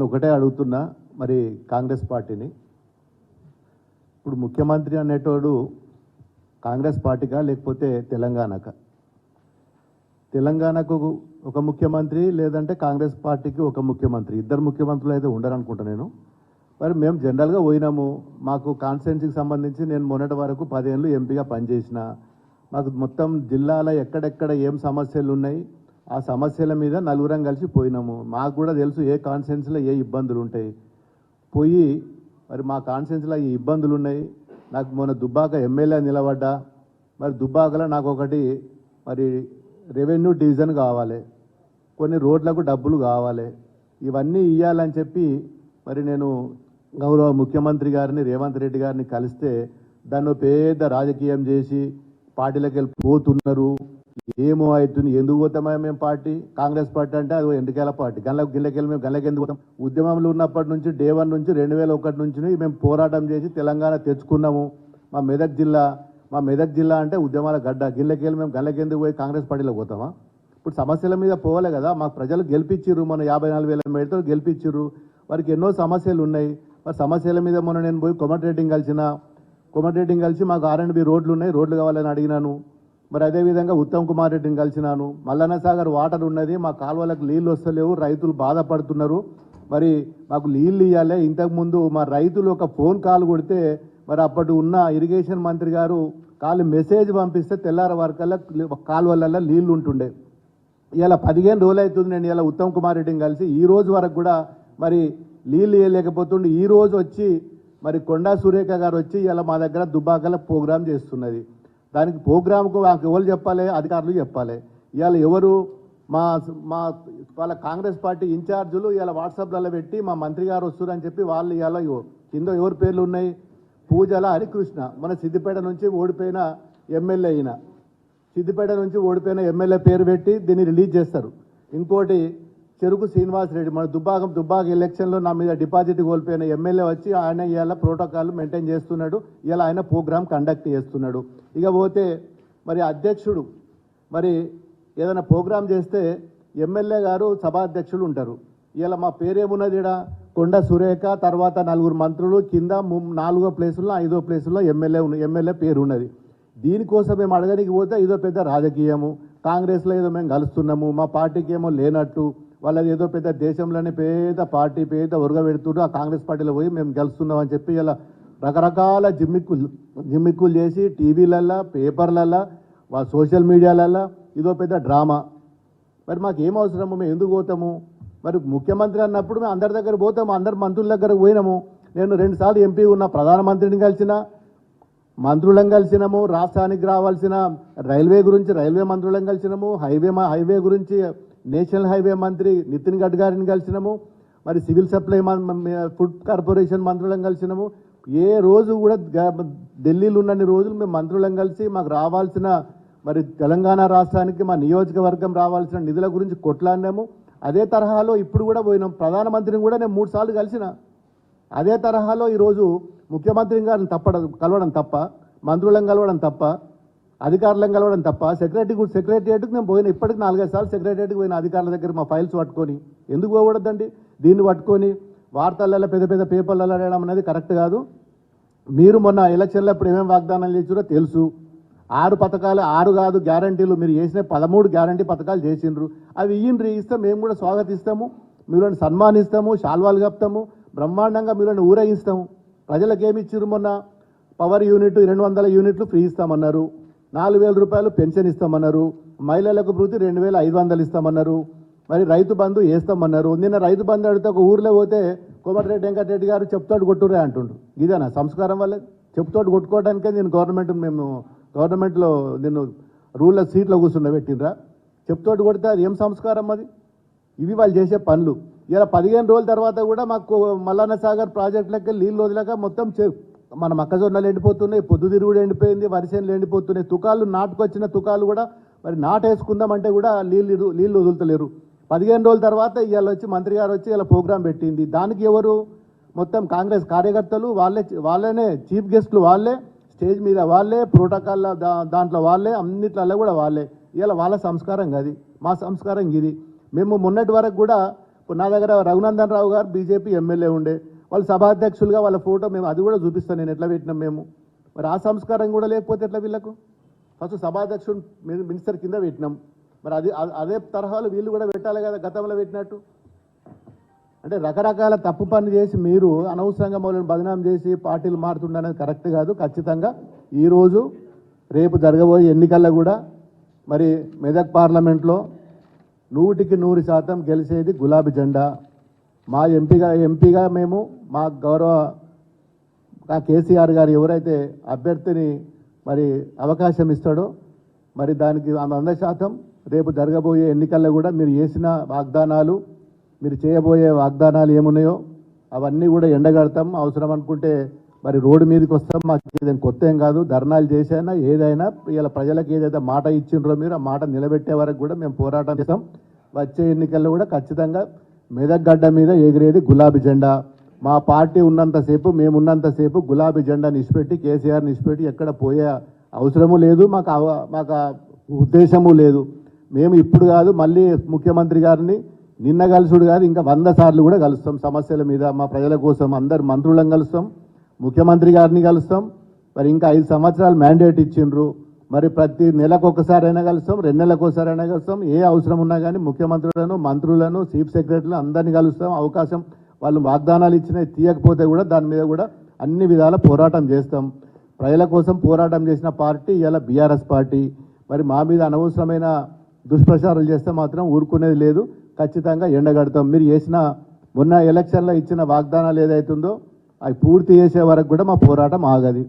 ఒకటే అడుగుతున్నా మరి కాంగ్రెస్ పార్టీని. ఇప్పుడు ముఖ్యమంత్రి అనేటోడు కాంగ్రెస్ పార్టీకా లేకపోతే తెలంగాణకా? తెలంగాణకు ఒక ముఖ్యమంత్రి, లేదంటే కాంగ్రెస్ పార్టీకి ఒక ముఖ్యమంత్రి, ఇద్దరు ముఖ్యమంత్రులు అయితే ఉండరు అనుకుంటా నేను. మరి మేము జనరల్గా పోయినాము. మాకు కాన్స్టిట్యున్సీకి సంబంధించి నేను మొన్నటి వరకు 10 ఏళ్ళు ఎంపీగా పనిచేసిన. మాకు మొత్తం జిల్లాలో ఎక్కడెక్కడ ఏం సమస్యలు ఉన్నాయి ఆ సమస్యల మీద నలుగురం కలిసి పోయినాము. మాకు కూడా తెలుసు ఏ కాన్స్టిట్యున్సీలో ఏ ఇబ్బందులు ఉంటాయి. పోయి మరి మా కాన్స్టిట్యున్సీలో ఈ ఇబ్బందులు ఉన్నాయి. నాకు మొన్న దుబ్బాక ఎమ్మెల్యే నిలబడ్డా. మరి దుబ్బాకలో నాకు ఒకటి మరి రెవెన్యూ డివిజన్ కావాలి, కొన్ని రోడ్లకు డబ్బులు కావాలి. ఇవన్నీ ఇవ్వాలని చెప్పి మరి నేను గౌరవ ముఖ్యమంత్రి గారిని రేవంత్ రెడ్డి గారిని కలిస్తే దాన్ని పెద్ద రాజకీయం చేసి పార్టీలకు వెళ్ళి పోతున్నారు. ఏమో అవుతుంది, ఎందుకు పోతామా మేము పార్టీ? కాంగ్రెస్ పార్టీ అంటే అది ఎండికేల పార్టీ. గిల్లకెళ్ళి మేము గల్లకి ఎందుకు పోతాం? ఉద్యమంలో ఉన్నప్పటి నుంచి డే 1 నుంచి 2001 నుంచి మేము పోరాటం చేసి తెలంగాణ తెచ్చుకున్నాము. మా మెదక్ జిల్లా అంటే ఉద్యమాల గడ్డ. గిల్లకెళ్ళి మేము గల్లకెందుకు పోయి కాంగ్రెస్ పార్టీలో పోతామా? ఇప్పుడు సమస్యల మీద పోవాలి కదా. మాకు ప్రజలు గెలిపించిర్రు, మన 54,000 మేడతో గెలిపించిర్రు. వారికి ఎన్నో సమస్యలు ఉన్నాయి. మరి సమస్యల మీద మొన్న నేను పోయి కోమటిరెడ్డిని కలిసి మాకు R&B రోడ్లు ఉన్నాయి, రోడ్లు కావాలని అడిగినాను. మరి అదేవిధంగా ఉత్తమ్ కుమార్ రెడ్డిని కలిసినాను. మల్లన్న సాగర్ వాటర్ ఉన్నది, మా కాలువలకు నీళ్ళు వస్తలేవు, రైతులు బాధపడుతున్నారు, మరి మాకు నీళ్ళు ఇవ్వాలి. ఇంతకుముందు మా రైతులు ఒక ఫోన్ కాల్ కొడితే మరి అప్పటి ఉన్న ఇరిగేషన్ మంత్రి గారు మెసేజ్ పంపిస్తే తెల్లార వరకల్లా కాలువలలో నీళ్ళు ఉంటుండే. ఇలా 15 రోజులు అవుతుంది నేను ఇలా ఉత్తమ్ కుమార్ రెడ్డిని కలిసి. ఈ రోజు వరకు కూడా మరి నీళ్ళు ఇవ్వలేకపోతుండే. ఈ రోజు వచ్చి మరి కొండా సురేఖ గారు వచ్చి ఇలా మా దగ్గర దుబ్బాకల ప్రోగ్రాం చేస్తున్నది. దానికి ప్రోగ్రాంకు మాకు ఎవరు చెప్పాలి? అధికారులు చెప్పాలి. ఇవాళ ఎవరు మా మా వాళ్ళ కాంగ్రెస్ పార్టీ ఇన్ఛార్జులు ఇలా వాట్సాప్లలో పెట్టి మా మంత్రి గారు వస్తున్నారని చెప్పి వాళ్ళు ఇలా కింద ఎవరి పేర్లు ఉన్నాయి? పూజల హరికృష్ణ, మన సిద్దిపేట నుంచి ఓడిపోయిన ఎమ్మెల్యే అయిన, సిద్దిపేట నుంచి ఓడిపోయిన ఎమ్మెల్యే పేరు పెట్టి దీన్ని రిలీజ్ చేస్తారు. ఇంకోటి చెరుకు శ్రీనివాస్ రెడ్డి, మన దుబ్బాక ఎలక్షన్లో నా మీద డిపాజిట్ కోల్పోయిన ఎమ్మెల్యే వచ్చి ఆయన ఇవాళ ప్రోటోకాల్ మెయింటైన్ చేస్తున్నాడు. ఇలా ఆయన ప్రోగ్రామ్ కండక్ట్ చేస్తున్నాడు. ఇక పోతే మరి అధ్యక్షుడు మరి ఏదైనా ప్రోగ్రాం చేస్తే ఎమ్మెల్యే గారు సభాధ్యక్షులు ఉంటారు. ఇలా మా పేరేమున్నది? ఇక్కడ కొండ సురేఖ, తర్వాత 4 మంత్రులు, కింద 4వ ప్లేసుల్లో 5వ ప్లేసుల్లో ఎమ్మెల్యే పేరు ఉన్నది. దీనికోసం మేము అడగడానికి పోతే ఇదో పెద్ద రాజకీయము. కాంగ్రెస్లో ఏదో మేము కలుస్తున్నాము, మా పార్టీకి ఏమో లేనట్టు, వాళ్ళది ఏదో పెద్ద దేశంలోనే పెద్ద పార్టీ పెద్ద ఉరగబెడుతున్నారు. ఆ కాంగ్రెస్ పార్టీలో పోయి మేము గెలుస్తున్నాం అని చెప్పి ఇలా రకరకాల జిమ్మిక్కులు చేసి టీవీలల్లో, పేపర్లల్లో, సోషల్ మీడియాలల్లో ఇదో పెద్ద డ్రామా. మరి మాకు ఏం అవసరము? మేము ఎందుకు పోతాము? మరి ముఖ్యమంత్రి అన్నప్పుడు మేము అందరి దగ్గర పోతాము, అందరు మంత్రుల దగ్గరకు పోయినాము. నేను 2 సార్లు ఎంపీ ఉన్న ప్రధానమంత్రిని కలిసిన, మంత్రులను కలిసినాము. రాష్ట్రానికి రావాల్సిన రైల్వే గురించి రైల్వే మంత్రులను కలిసినాము. హైవే గురించి నేషనల్ హైవే మంత్రి నితిన్ గడ్కరీని కలిసినాము. మరి సివిల్ సప్లై ఫుడ్ కార్పొరేషన్ మంత్రులను కలిసినాము. ఏ రోజు కూడా ఢిల్లీలో ఉన్నన్ని రోజులు మేము మంత్రులను కలిసి మాకు రావాల్సిన మరి తెలంగాణ రాష్ట్రానికి మా నియోజకవర్గం రావాల్సిన నిధుల గురించి కొట్లాడినాము. అదే తరహాలో ఇప్పుడు కూడా పోయినాం. ప్రధానమంత్రిని కూడా నేను 3 సార్లు కలిసిన. అదే తరహాలో ఈరోజు ముఖ్యమంత్రిని గారిని కలవడం తప్ప, మంత్రులను కలవడం తప్ప, అధికారులను కలవడం తప్ప, సెక్రటరియట్కి నేను పోయిన. ఇప్పటికి 4-5 సార్లు సెక్రటరియట్కి పోయిన అధికారుల దగ్గర మా ఫైల్స్ పట్టుకొని. ఎందుకు పోకూడదండి? దీన్ని పట్టుకొని వార్తలలో పెద్ద పేపర్లలో రాయడం అనేది కరెక్ట్ కాదు. మీరు మొన్న ఎలక్షన్లో ఇప్పుడు ఏమేమి వాగ్దానాలు చేసారో తెలుసు. 6 పథకాలు, 6 కాదు గ్యారంటీలు మీరు చేసిన 13 గ్యారంటీ పథకాలు చేసిండ్రు. అవి ఇస్తే మేము కూడా స్వాగతిస్తాము, మీరుని సన్మానిస్తాము, శాల్వాలు కప్తాము, బ్రహ్మాండంగా మీరుని ఊరేగిస్తాము. ప్రజలకు ఏమి ఇచ్చారు? మొన్న పవర్ యూనిట్ 200 యూనిట్లు ఫ్రీ ఇస్తామన్నారు, 4,000 రూపాయలు పెన్షన్ ఇస్తామన్నారు, మహిళలకు ప్రతి 2,500 ఇస్తామన్నారు, మరి రైతు బంధు వేస్తామన్నారు. నిన్న రైతు బంధు అడిగితే ఒక ఊర్లో పోతే కోమటిరెడ్డి వెంకటరెడ్డి గారు చెప్తాడు కొట్టురే అంటుండ్రు. ఇదేనా సంస్కారం? వల్ల చెప్తాడు కొట్టుకోవడానికే నేను గవర్నమెంట్లో నేను రూల్లో సీట్లో కూర్చుండబెట్టినరా? చెప్తోటి కొడితే అది ఏం సంస్కారం? అది ఇవి వాళ్ళు చేసే పనులు. ఇలా 15 రోజుల తర్వాత కూడా మాకు మల్లన్న సాగర్ ప్రాజెక్టులకి నీళ్ళు వదిలేక మొత్తం మన మొక్కజొన్నలు ఎండిపోతున్నాయి, పొద్దుతిరుగుడు ఎండిపోయింది, వరిసేనులు ఎండిపోతున్నాయి. తుకాలు నాటుకొచ్చిన తుకాలు కూడా మరి నాటేసుకుందామంటే కూడా నీళ్ళు వదులుతలేరు. 15 రోజుల తర్వాత ఇవాళ వచ్చి మంత్రి గారు వచ్చి ఇలా ప్రోగ్రాం పెట్టింది. దానికి ఎవరు? మొత్తం కాంగ్రెస్ కార్యకర్తలు వాళ్ళనే చీఫ్ గెస్టులు, వాళ్ళే స్టేజ్ మీద, వాళ్ళే ప్రోటోకాల్ దాంట్లో, వాళ్ళే అన్నిట్లలో కూడా వాళ్ళే. ఇలా వాళ్ళ సంస్కారం అది, మా సంస్కారం ఇది. మేము మొన్నటి వరకు కూడా ఇప్పుడు నా దగ్గర రఘునందన్ రావు గారు బీజేపీ ఎమ్మెల్యే ఉండే, వాళ్ళు సభాధ్యక్షులుగా వాళ్ళ ఫోటో మేము అది కూడా చూపిస్తాను నేను ఎట్లా పెట్టినాం మేము. మరి ఆ సంస్కారం కూడా లేకపోతే ఎట్లా వీళ్ళకు? ఫస్ట్ సభాధ్యక్షుడు మినిస్టర్ కింద పెట్టినాం, మరి అదే తరహాలో వీళ్ళు కూడా పెట్టాలి కదా గతంలో పెట్టినట్టు. అంటే రకరకాల తప్పు పని చేసి మీరు అనవసరంగా మమ్మల్ని బదనాం చేసి పార్టీలు మారుతుండనేది కరెక్ట్ కాదు. ఖచ్చితంగా ఈరోజు రేపు జరగబోయే ఎన్నికల్లో కూడా మరి మెదక్ పార్లమెంట్లో 100% గెలిచేది గులాబీ జెండా. మా ఎంపీగా మేము మా గౌరవ కేసీఆర్ గారు ఎవరైతే అభ్యర్థిని మరి అవకాశం ఇస్తాడో మరి దానికి 100% రేపు జరగబోయే ఎన్నికల్లో కూడా మీరు చేసిన వాగ్దానాలు, మీరు చేయబోయే వాగ్దానాలు ఏమున్నాయో అవన్నీ కూడా ఎండగడతాం. అవసరం అనుకుంటే మరి రోడ్డు మీదకి వస్తాం. మాకు ఏదైనా కొత్త ఏం కాదు. ధర్నాలు చేసైనా ఏదైనా ఇలా ప్రజలకు ఏదైతే మాట ఇచ్చిండ్రో మీరు ఆ మాట నిలబెట్టే వరకు కూడా మేము పోరాటం చేస్తాం. వచ్చే ఎన్నికల్లో కూడా ఖచ్చితంగా మెదక్ గడ్డ మీద ఎగిరేది గులాబీ జెండా. మా పార్టీ ఉన్నంతసేపు, మేము ఉన్నంతసేపు గులాబీ జెండా నిష్పెట్టి కేసీఆర్ నిష్పెట్టి ఎక్కడ పోయే అవసరము లేదు, మాకు ఉద్దేశము లేదు. మేము ఇప్పుడు కాదు, మళ్ళీ ముఖ్యమంత్రి గారిని నిన్న కలుసుడు కాదు, ఇంకా 100 సార్లు కూడా కలుస్తాం. సమస్యల మీద మా ప్రజల కోసం అందరు మంత్రులను కలుస్తాం, ముఖ్యమంత్రి గారిని కలుస్తాం. మరి ఇంకా 5 సంవత్సరాలు మ్యాండేట్ ఇచ్చిండ్రు, మరి ప్రతి నెలకు ఒకసారైనా కలుస్తాం, 2 నెలలకు ఒకసారైనా కలుస్తాం. ఏ అవసరం ఉన్నా కానీ ముఖ్యమంత్రులను, మంత్రులను, చీఫ్ సెక్రటరీలను అందరినీ కలుస్తాం. అవకాశం వాళ్ళు వాగ్దానాలు ఇచ్చినా తీయకపోతే కూడా దాని మీద కూడా అన్ని విధాల పోరాటం చేస్తాం. ప్రజల కోసం పోరాటం చేసిన పార్టీ ఇలా బీఆర్ఎస్ పార్టీ. మరి మా మీద అనవసరమైన దుష్ప్రచారాలు చేస్తే మాత్రం ఊరుకునేది లేదు, ఖచ్చితంగా ఎండగడతాం. మీరు చేసిన మొన్న ఎలక్షన్లో ఇచ్చిన వాగ్దానాలు ఏదైతుందో అవి పూర్తి చేసే వరకు కూడా మా పోరాటం ఆగది.